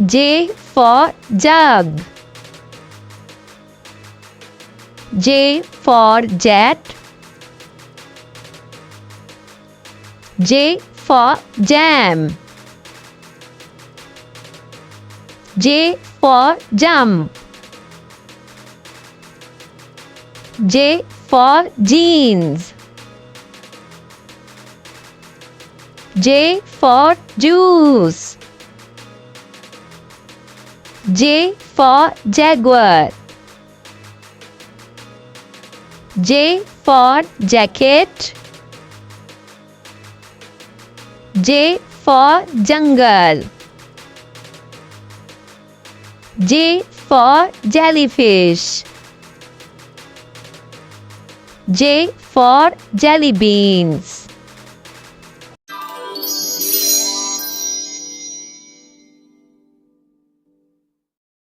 J for jug. J for jet. J for jam. J for jump. J for jeans. J for juice. J for jaguar. J for jacket. J for jungle. J for jellyfish. J for jelly beans.